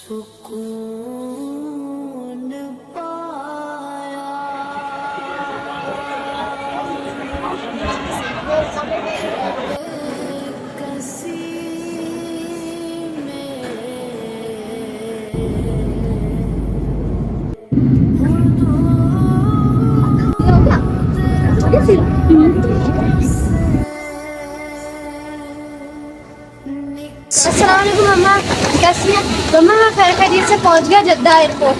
सुकून पाया कसी में अस्सलाम वालेकुम मम्मा, कैसी हैं? मम्मा मैं खैर खैरियत से पहुंच गया जद्दा एयरपोर्ट।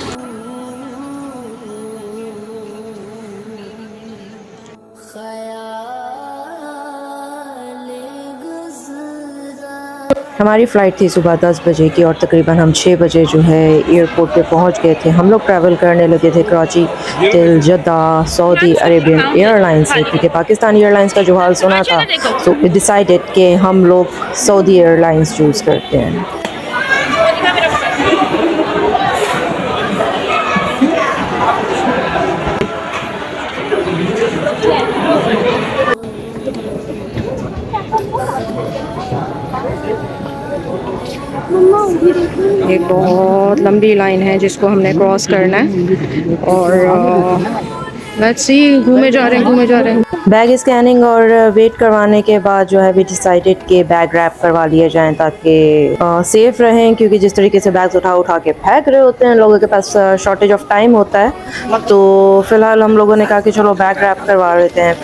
हमारी फ़्लाइट थी सुबह 10 बजे की और तकरीबन हम 6 बजे जो है एयरपोर्ट पे पहुंच गए थे। हम लोग ट्रैवल करने लगे थे Karachi till Jeddah Saudi Arabian airlines से, क्योंकि पाकिस्तानी एयरलाइंस का जो हाल सुना था सो वी डिसाइडेड कि हम लोग सऊदी एयरलाइंस चूज़ करते हैं। एक बहुत लंबी लाइन है जिसको हमने क्रॉस करना है और लेट्स सी घूमे जा रहे हैं। बैग स्कैनिंग और वेट करवाने के बाद जो है वी डिसाइडेड कि बैग रैप करवा लिए जाएं ताकि सेफ रहें, क्योंकि जिस तरीके से बैग्स उठा के फेंक रहे होते हैं लोगों के पास शॉर्टेज ऑफ टाइम होता है। तो फिलहाल हम लोगों ने कहा कि चलो बैग रैप करवा लेते हैं।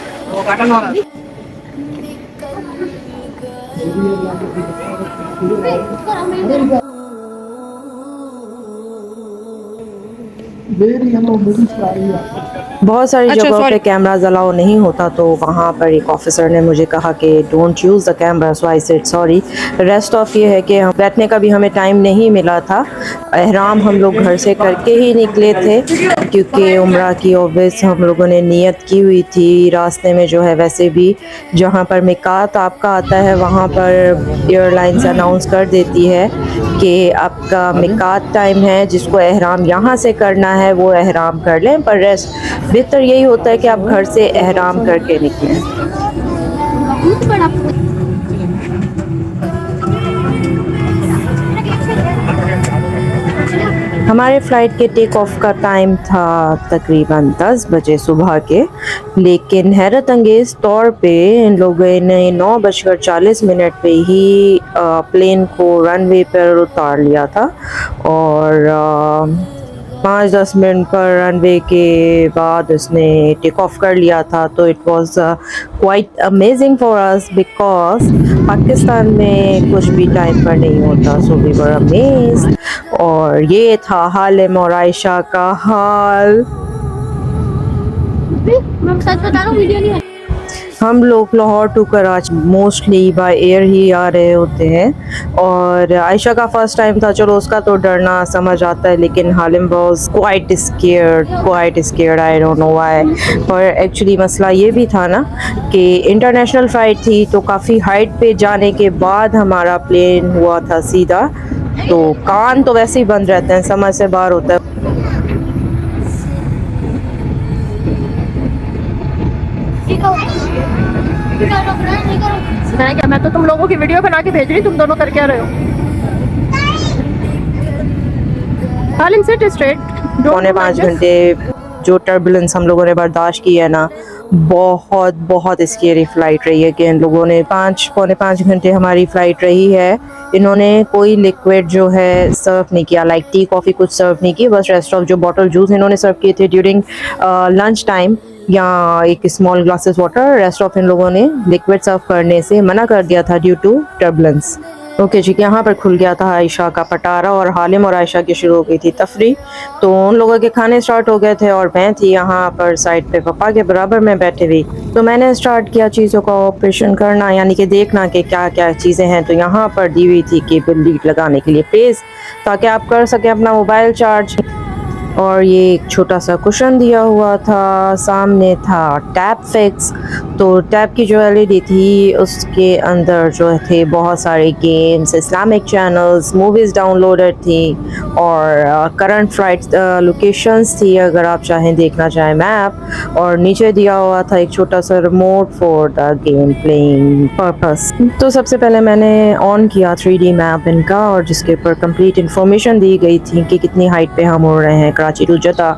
बहुत सारी जगहों पे कैमराज अलाउ नहीं होता, तो वहाँ पर एक ऑफिसर ने मुझे कहा कि don't use the camera, so I said sorry. Rest of ये है कि हम बैठने का भी हमें टाइम नहीं मिला था। एहराम हम लोग घर से करके ही निकले थे, क्योंकि उम्रा की ऑब्वियस हम लोगों ने नियत की हुई थी। रास्ते में जो है वैसे भी जहाँ पर मिकात आपका आता है वहाँ पर एयरलाइंस अनाउंस कर देती है कि आपका मिकात टाइम है, जिसको एहराम यहाँ से करना है वो एहराम कर लें, पर रेस्ट बेहतर यही होता है कि आप घर से एहराम करके निकलें। हमारे फ़्लाइट के टेक ऑफ का टाइम था तकरीबन 10 बजे सुबह के, लेकिन हैरत अंगेज़ तौर पे इन लोगों ने 9:40 पे ही प्लेन को रनवे पर उतार लिया था और 5-10 मिनट पर रनवे के बाद उसने टेक ऑफ कर लिया था। तो it was quite amazing for us, because Pakistan में कुछ भी टाइम पर नहीं होता। So we were amazed. और ये था हालिम और आयशा का हाल। मैं सच बता रहा हूँ, वीडियो नहीं है। हम लोग Lahore to Karachi mostly by air ही आ रहे होते हैं और आयशा का फर्स्ट टाइम था, चलो उसका तो डरना समझ आता है, लेकिन Halim was quite scared, I don't know why. और एक्चुअली मसला ये भी था ना कि इंटरनेशनल फ़्लाइट थी, तो काफ़ी हाइट पे जाने के बाद हमारा प्लेन हुआ था सीधा, तो कान तो वैसे ही बंद रहते हैं, समझ से बाहर होता है। मैं तो तुम लोगों की वीडियो बना के भेज रही, तुम दोनों कर क्या रहे हो? Halim seat straight. 4.5 घंटे जो टर्बुलेंस हम लोगों ने बर्दाश्त की है ना, बहुत स्केरी फ़्लाइट रही है कि इन लोगों ने 5-5.25 घंटे हमारी फ़्लाइट रही है। इन्होंने कोई लिक्विड जो है सर्व नहीं किया, लाइक टी कॉफ़ी कुछ सर्व नहीं की, बस रेस्ट ऑफ जो बॉटल जूस इन्होंने सर्व किए थे ड्यूरिंग लंच टाइम या एक small glasses water. Rest of इन लोगों ने लिक्विड सर्व करने से मना कर दिया था ड्यू टू टर्बुलेंस। ओके जी, यहाँ पर खुल गया था आयशा का पटारा और हालिम और आयशा की शुरू हो गई थी तफरी। तो उन लोगों के खाने स्टार्ट हो गए थे और मैं थी यहाँ पर साइड पे पापा के बराबर में बैठी हुई। तो मैंने स्टार्ट किया चीज़ों का ऑपरेशन करना, यानी कि देखना कि क्या क्या चीज़ें हैं। तो यहाँ पर दी हुई थी केबल लीड लगाने के लिए प्लेस, ताकि आप कर सकें अपना मोबाइल चार्ज। और ये एक छोटा सा कुशन दिया हुआ था, सामने था टैप फिक्स। तो टैब की जो एलईडी थी उसके अंदर जो थे बहुत सारे games, Islamic channels, movies downloaded थी और करंट फ्लाइट लोकेशंस थी अगर आप चाहें देखना चाहें मैप, और नीचे दिया हुआ था एक छोटा सा remote for the game playing purpose. तो सबसे पहले मैंने ऑन किया 3D मैप इनका, और जिसके ऊपर कंप्लीट इन्फॉर्मेशन दी गई थी कि कितनी हाइट पे हम उड़ रहे हैं कराची टू जद्दा,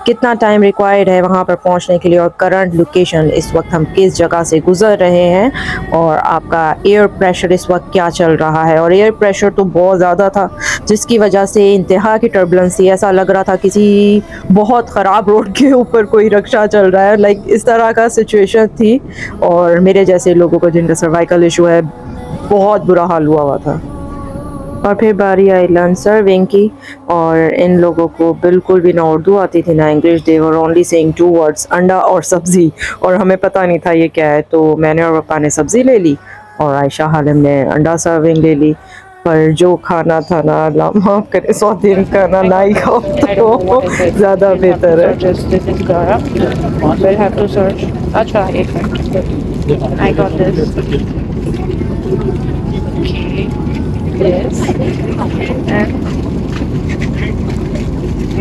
कितना टाइम रिक्वायर्ड है वहाँ पर पहुँचने के लिए, और करंट लोकेशन इस वक्त हम किस जगह से गुजर रहे हैं, और आपका एयर प्रेशर इस वक्त क्या चल रहा है। और एयर प्रेशर तो बहुत ज़्यादा था जिसकी वजह से इंतहा की टर्बुलेंस थी, ऐसा लग रहा था किसी बहुत ख़राब रोड के ऊपर कोई रक्षा चल रहा है, लाइक इस तरह का सिचुएशन थी। और मेरे जैसे लोगों को जिनका सर्वाइकल इशू है बहुत बुरा हाल हुआ था। और फिर बारी आई लर्न सर्विंग की, और इन लोगों को बिल्कुल भी ना उर्दू आती थी ना English, they were only saying 2 words, अंडा और सब्ज़ी, और हमें पता नहीं था ये क्या है। तो मैंने और पापा ने सब्ज़ी ले ली और आयशा हालिम ने अंडा सर्विंग ले ली। पर जो खाना था ना, अल्लाह माफ़ करे, 100 दिन खाना ना ही खाओ तो ज़्यादा बेहतर है। अच्छा एक minute, I got this, this and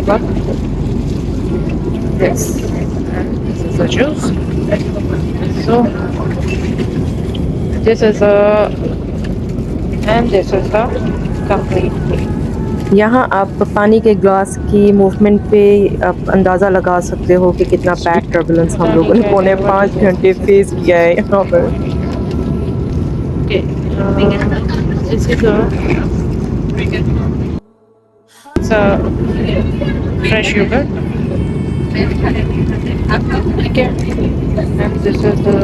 got this, and this is the juice. So this is a, and this is the complete. यहाँ आप पानी के ग्लास की मूवमेंट पे आप अंदाज़ा लगा सकते हो कि कितना पैक टर्बुलेंस हम लोगों ने पौने 5 घंटे फेस किया है यहाँ पर। This is a fresh yogurt. Okay. And this is the,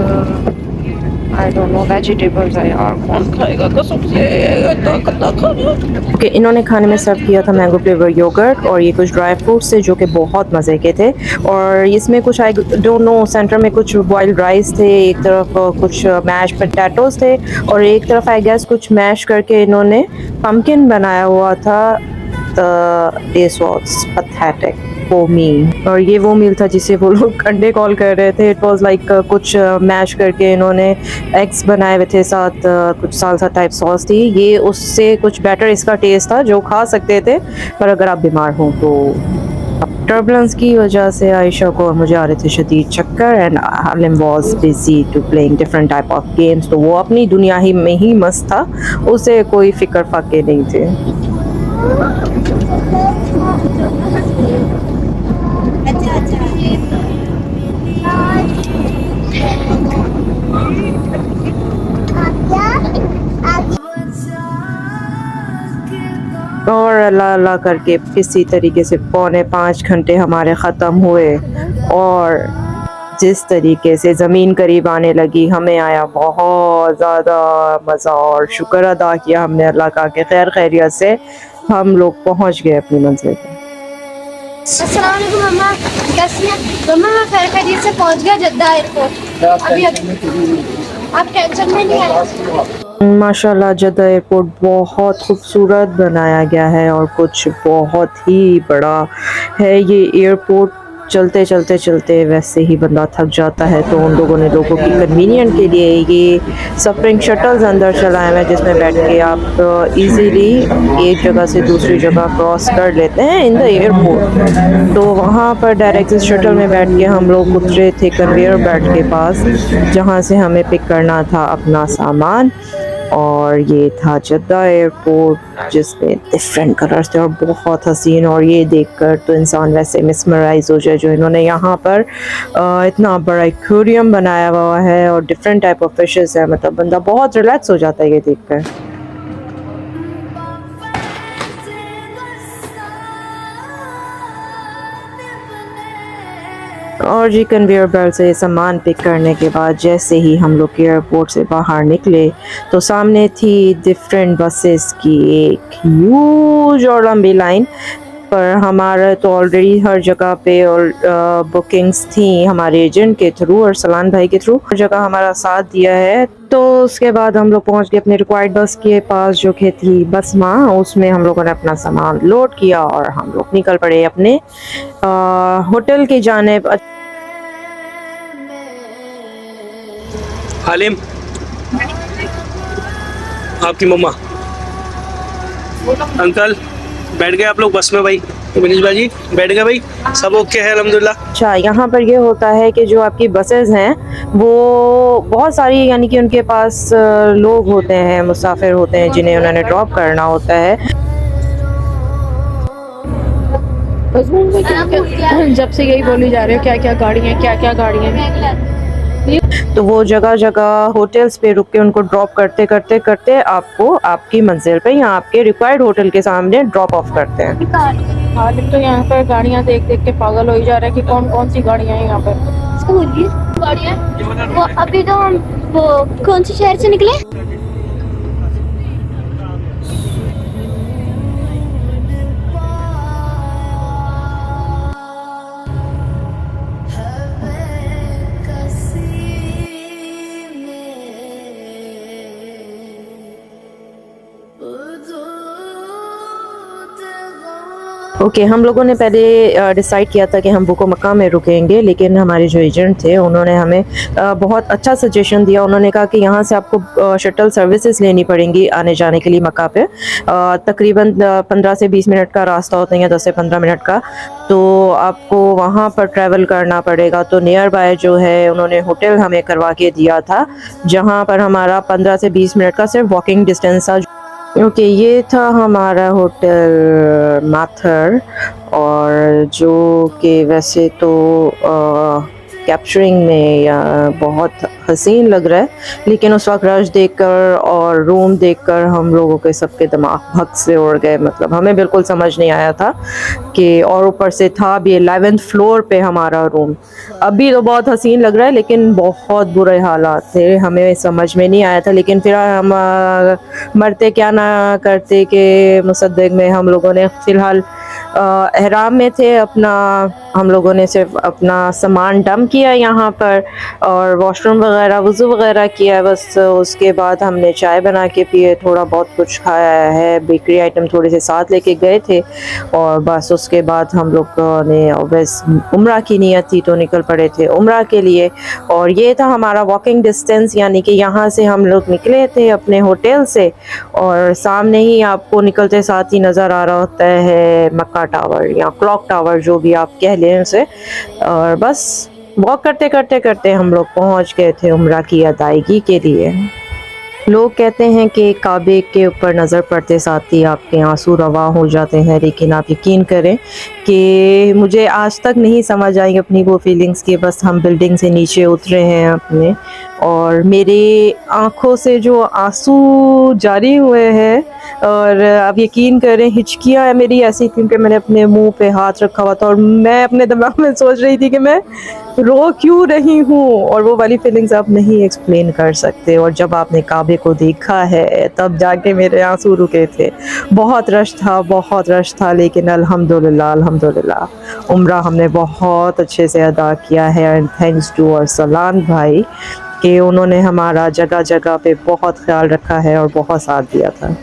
I don't know, vegetables है यार, कौन खाएगा कसम से, कितना खाना। ओके, इन्होंने खाने में सर्व किया था मैंगो फ्लेवर योगर्ट, और ये कुछ ड्राई फ्रूट्स थे जो कि बहुत मज़े के थे। और इसमें कुछ आई डोंट नो, सेंटर में कुछ बॉइल्ड राइस थे, एक तरफ कुछ मैश पोटैटोज थे, और एक तरफ आई गेस कुछ मैश करके इन्होंने पम्पकिन बनाया हुआ था। दिस वाज पैथेटिक वो मील, और ये वो मील था जिसे वो लोग अंडे कॉल कर रहे थे। इट वाज लाइक कुछ मैश करके इन्होंने एग्स बनाए हुए थे, साथ कुछ सालसा टाइप सॉस थी। ये उससे कुछ बेटर इसका टेस्ट था जो खा सकते थे, पर अगर आप बीमार हो तो। टर्बुलेंस की वजह से आयशा को और मुझे आ रहे थे शदीद चक्कर, and Halim was busy to playing different type of games, तो वो अपनी दुनिया ही में ही मस्त था, उसे कोई फिक्र फाके नहीं थे। और अल्लाह अल्लाह करके किसी तरीके से पौने 5 घंटे हमारे ख़त्म हुए, और जिस तरीके से ज़मीन करीब आने लगी हमें आया बहुत ज़्यादा मज़ा, और शुक्र अदा किया हमने अल्लाह का कि खैर खैरियत से हम लोग पहुँच गए अपनी मंजिल पर। अस्सलाम वालेकुम मम्मा, कैसी हैं? मम्मा मैं खैर खैरियत से पहुंच गया जद्दा एयरपोर्ट। अभी आप टेंशन में नहीं आए। माशाल्लाह जद्दा एयरपोर्ट बहुत खूबसूरत बनाया गया है, और कुछ बहुत ही बड़ा है ये एयरपोर्ट। चलते चलते चलते वैसे ही बंदा थक जाता है, तो उन लोगों ने लोगों की कन्वीनियंट के लिए ये सफरिंग शटल्स अंदर चलाए हैं जिसमें बैठ के आप इजीली एक जगह से दूसरी जगह क्रॉस कर लेते हैं इन द एयरपोर्ट। तो वहाँ पर डायरेक्ट इस शटल में बैठ के हम लोग उतरे थे कन्वेयर बेल्ट के पास, जहाँ से हमें पिक करना था अपना सामान। और ये था जद्दा एयरपोर्ट जिसमें डिफरेंट कलर्स थे और बहुत हसीन, और ये देखकर तो इंसान वैसे मिसमराइज हो जाए जो इन्होंने यहाँ पर इतना बड़ा एक्वेरियम बनाया हुआ है और डिफरेंट टाइप ऑफ फिशेस है। मतलब बंदा बहुत रिलैक्स हो जाता है ये देखकर। और जी कन्वेयर बेल्ट से सामान पिक करने के बाद जैसे ही हम लोग एयरपोर्ट से बाहर निकले तो सामने थी डिफरेंट बसेस की एक ह्यूज और लंबी लाइन। पर हमारा तो ऑलरेडी हर जगह पे और बुकिंग्स थी हमारे एजेंट के थ्रू और सलान भाई के थ्रू, हर जगह हमारा साथ दिया है। तो उसके बाद हम लोग पहुंच गए अपने रिक्वायर्ड बस के पास जो कि थी बस माँ। उसमें हम लोगों ने अपना सामान लोड किया और हम लोग निकल पड़े अपने होटल की जानिब। हालिम, आपकी मम्मा, अंकल, बैठ गए आप लोग बस में भाई? मनीष भाई जी बैठ गए भाई? सब ओके है अल्हम्दुलिल्लाह। अच्छा, यहाँ पर ये होता है कि जो आपकी बसेस हैं वो बहुत सारी, यानी कि उनके पास लोग होते हैं, मुसाफिर होते हैं जिन्हें उन्होंने ड्रॉप करना होता है। जब से यही बोली जा रही है क्या क्या गाड़ियाँ हैं। तो वो जगह जगह होटल्स पे रुक के उनको ड्रॉप करते करते करते आपको आपकी मंजिल पे या आपके रिक्वायर्ड होटल के सामने ड्रॉप ऑफ करते हैं। हालिम तो यहाँ पर गाड़ियाँ देख देख के पागल हो ही जा रहा है कि कौन कौन सी गाड़ियाँ हैं यहाँ पर। इसको बोलिए गाड़ियाँ। वो अभी तो हम वो कौन से शहर से निकले? ओके, हम लोगों ने पहले डिसाइड किया था कि हम बुको मक्का में रुकेंगे, लेकिन हमारे जो एजेंट थे उन्होंने हमें बहुत अच्छा सजेशन दिया। उन्होंने कहा कि यहाँ से आपको शटल सर्विसेज लेनी पड़ेंगी आने जाने के लिए मक्का पे। तकरीबन 15 से 20 मिनट का रास्ता होता है या 10 से 15 मिनट का, तो आपको वहाँ पर ट्रैवल करना पड़ेगा। तो नियर बाय जो है उन्होंने होटल हमें करवा के दिया था, जहाँ पर हमारा 15 से 20 मिनट का सिर्फ वॉकिंग डिस्टेंस था। ओके, ये था हमारा होटल माथर, और जो कि वैसे तो कैप्चरिंग में या बहुत हसीन लग रहा है, लेकिन उस वक्त रश देखकर और रूम देखकर हम लोगों के सबके दिमाग भग से उड़ गए। मतलब हमें बिल्कुल समझ नहीं आया था कि, और ऊपर से था भी 11th फ्लोर पे हमारा रूम। अभी तो बहुत हसीन लग रहा है, लेकिन बहुत बुरे हालात थे, हमें समझ में नहीं आया था। लेकिन फिर हम मरते क्या ना करते कि मुसद्दक में हम लोगों ने फ़िलहाल एहराम में थे अपना, हम लोगों ने सिर्फ अपना सामान डंप किया यहाँ पर और वॉशरूम वगैरह वज़ू वगैरह किया, बस उसके बाद हमने चाय बना के पिए, थोड़ा बहुत कुछ खाया है, बेकरी आइटम थोड़े से साथ लेके गए थे, और बस उसके बाद हम लोग ने बस उम्रा की नियत थी तो निकल पड़े थे उम्रा के लिए। और ये था हमारा वॉकिंग डिस्टेंस, यानी कि यहाँ से हम लोग निकले थे अपने होटल से, और सामने ही आपको निकलते साथ ही नज़र आ रहा होता है मक्का टावर या क्लॉक टावर, जो भी आप कह लें उसे। और बस वॉक करते करते करते हम लोग पहुँच गए थे उम्रा की अदायगी के लिए। लोग कहते हैं कि काबे के ऊपर नज़र पड़ते साथ ही आपके आंसू रवा हो जाते हैं, लेकिन आप यकीन करें कि मुझे आज तक नहीं समझ आई अपनी वो फीलिंग्स कि बस हम बिल्डिंग से नीचे उतरे हैं अपने, और मेरे आँखों से जो आंसू जारी हुए हैं, और आप यकीन करें हिचकियाँ मेरी ऐसी थी कि मैंने अपने मुंह पे हाथ रखा हुआ था और मैं अपने दिमाग में सोच रही थी कि मैं रो क्यों रही हूँ, और वो वाली फीलिंग्स आप नहीं एक्सप्लेन कर सकते। और जब आपने काबे को देखा है तब जाके मेरे आंसू रुके थे। बहुत रश था, बहुत रश था, लेकिन अल्हम्दुलिल्लाह अल्हम्दुलिल्लाह उम्रा हमने बहुत अच्छे से अदा किया है। एंड थैंक्स टू अरसलान भाई कि उन्होंने हमारा जगह जगह पे बहुत ख्याल रखा है और बहुत साथ दिया था।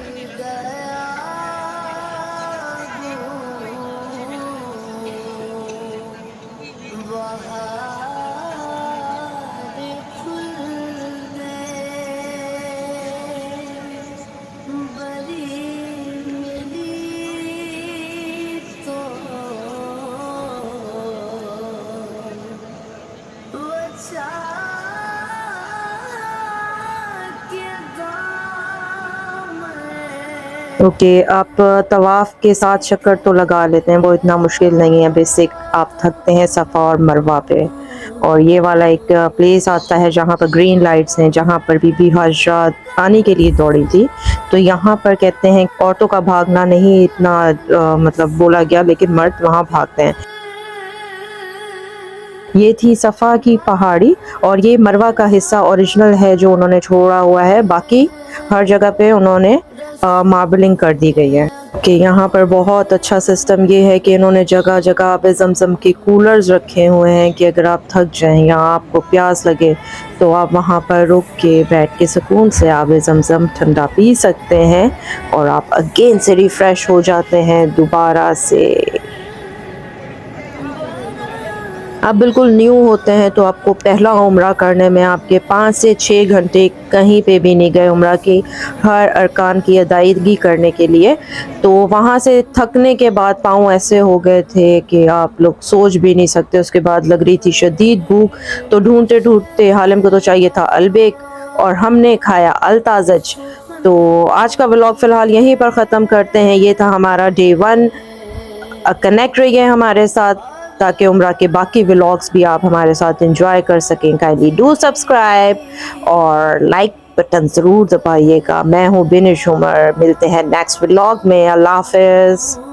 ओके, आप तवाफ़ के साथ शक्कर तो लगा लेते हैं, वो इतना मुश्किल नहीं है, बेसिक आप थकते हैं सफ़ा और मरवा पे। और ये वाला एक प्लेस आता है जहाँ पर ग्रीन लाइट्स हैं, जहाँ पर बीबी हजरा पानी के लिए दौड़ी थी। तो यहाँ पर कहते हैं औरतों का भागना नहीं इतना मतलब बोला गया, लेकिन मर्द वहाँ भागते हैं। ये थी सफ़ा की पहाड़ी, और ये मरवा का हिस्सा ओरिजिनल है जो उन्होंने छोड़ा हुआ है, बाकी हर जगह पे उन्होंने मार्बलिंग कर दी गई है। कि यहाँ पर बहुत अच्छा सिस्टम ये है कि इन्होंने जगह जगह पे ज़मज़म के कूलर्स रखे हुए हैं कि अगर आप थक जाएं या आपको प्यास लगे तो आप वहाँ पर रुक के बैठ के सुकून से आब ज़मज़म ठंडा पी सकते हैं, और आप अगेन से रिफ़्रेश हो जाते हैं दोबारा से। आप बिल्कुल न्यू होते हैं तो आपको पहला उम्रा करने में आपके 5 से 6 घंटे कहीं पे भी नहीं गए उम्रा की हर अरकान की अदायगी करने के लिए। तो वहाँ से थकने के बाद पाँव ऐसे हो गए थे कि आप लोग सोच भी नहीं सकते। उसके बाद लग रही थी शदीद भूख, तो ढूंढते ढूंढते हालिम को तो चाहिए था अलबेक और हमने खाया अलताजज। तो आज का व्लॉग फ़िलहाल यहीं पर ख़त्म करते हैं। ये था हमारा डे 1। कनेक्ट रहिए हमारे साथ ताकि उम्रा के बाकी व्लॉग्स भी आप हमारे साथ एंजॉय कर सकें। काइंडली डू सब्सक्राइब और लाइक बटन ज़रूर दबाइएगा। मैं हूँ बिनिश उमर, मिलते हैं नेक्स्ट व्लॉग में। अल्लाह हाफ़िज़।